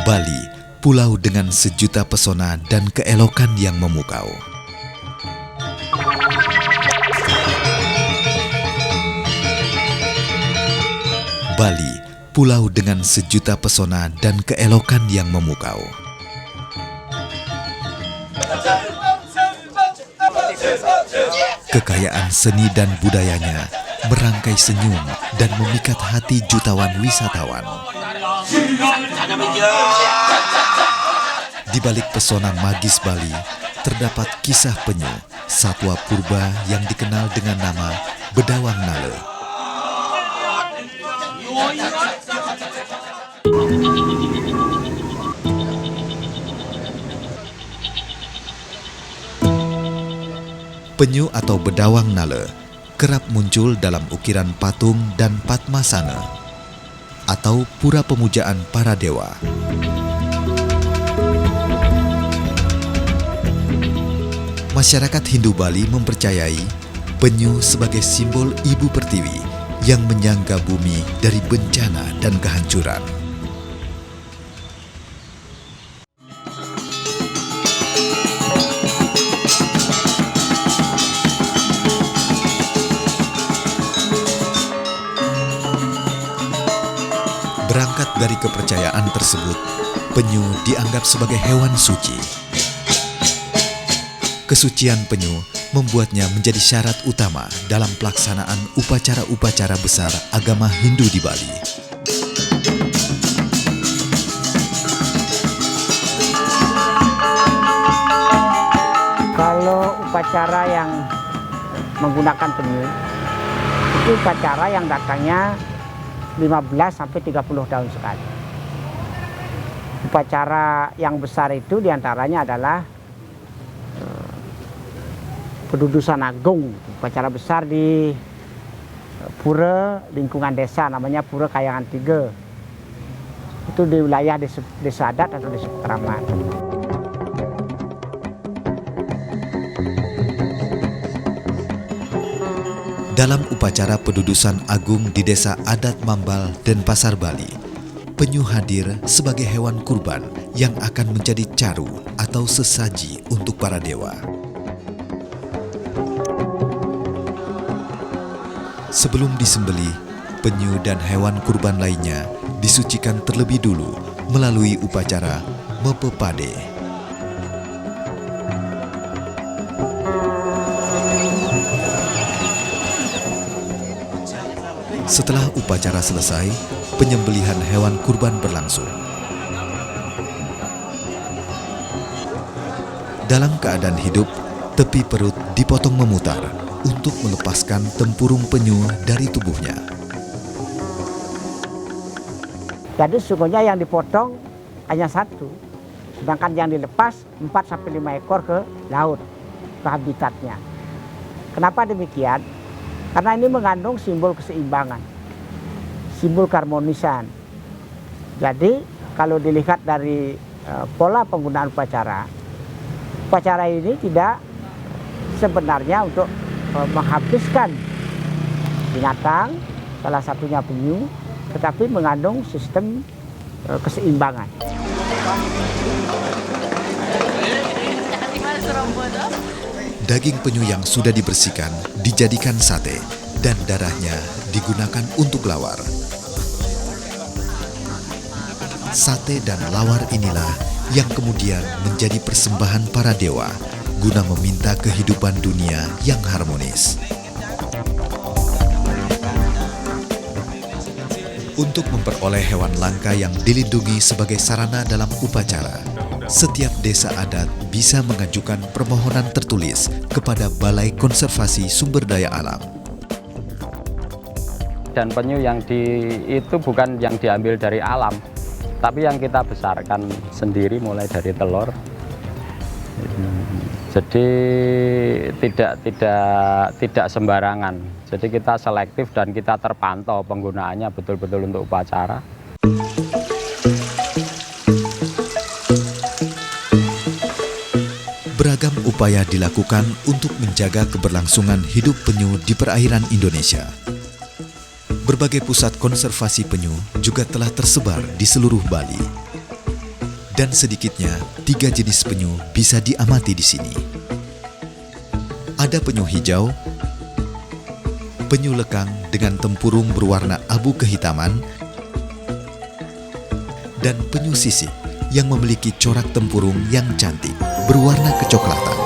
Bali, pulau dengan sejuta pesona dan keelokan yang memukau. Bali, pulau dengan sejuta pesona dan keelokan yang memukau. Kekayaan seni dan budayanya merangkai senyum dan memikat hati jutawan wisatawan. Di balik pesona magis Bali, terdapat kisah penyu, satwa purba yang dikenal dengan nama Bedawang Nale. Penyu atau Bedawang Nale kerap muncul dalam ukiran patung dan Padmasana atau pura pemujaan para dewa. Masyarakat Hindu Bali mempercayai penyu sebagai simbol ibu pertiwi yang menyangga bumi dari bencana dan kehancuran. Berangkat dari kepercayaan tersebut, penyu dianggap sebagai hewan suci. Kesucian penyu membuatnya menjadi syarat utama dalam pelaksanaan upacara-upacara besar agama Hindu di Bali. Kalau upacara yang menggunakan penyu, itu upacara yang datangnya 15 sampai 30 tahun sekali. Upacara yang besar itu diantaranya adalah Pendudusan Agung, upacara besar di pura lingkungan desa, namanya Pura Kayangan 3. Itu di wilayah desa adat atau desa Keramat. Dalam upacara Pendudusan Agung di Desa Adat Mambal, Denpasar, Bali, penyu hadir sebagai hewan kurban yang akan menjadi caru atau sesaji untuk para dewa. Sebelum disembelih, penyu dan hewan kurban lainnya disucikan terlebih dulu melalui upacara Mepepade. Setelah upacara selesai, penyembelihan hewan kurban berlangsung. Dalam keadaan hidup, tepi perut dipotong memutar untuk melepaskan tempurung penyu dari tubuhnya. Jadi sungguhnya yang dipotong hanya satu, sedangkan yang dilepas 4-5 ekor ke laut, ke habitatnya. Kenapa demikian? Karena ini mengandung simbol keseimbangan, simbol keharmonisan. Jadi kalau dilihat dari pola penggunaan upacara ini tidak sebenarnya untuk menghabiskan binatang, salah satunya penyu, tetapi mengandung sistem keseimbangan. Daging penyu yang sudah dibersihkan dijadikan sate dan darahnya digunakan untuk lawar. Sate dan lawar inilah yang kemudian menjadi persembahan para dewa guna meminta kehidupan dunia yang harmonis. Untuk memperoleh hewan langka yang dilindungi sebagai sarana dalam upacara, setiap desa adat bisa mengajukan permohonan tertulis kepada Balai Konservasi Sumber Daya Alam. Dan penyu itu bukan yang diambil dari alam, tapi yang kita besarkan sendiri mulai dari telur. Jadi tidak sembarangan. Jadi kita selektif dan kita terpantau penggunaannya betul-betul untuk upacara. Beragam upaya dilakukan untuk menjaga keberlangsungan hidup penyu di perairan Indonesia. Berbagai pusat konservasi penyu juga telah tersebar di seluruh Bali. Dan sedikitnya 3 jenis penyu bisa diamati di sini. Ada penyu hijau, penyu lekang dengan tempurung berwarna abu kehitaman, dan penyu sisik yang memiliki corak tempurung yang cantik berwarna kecoklatan.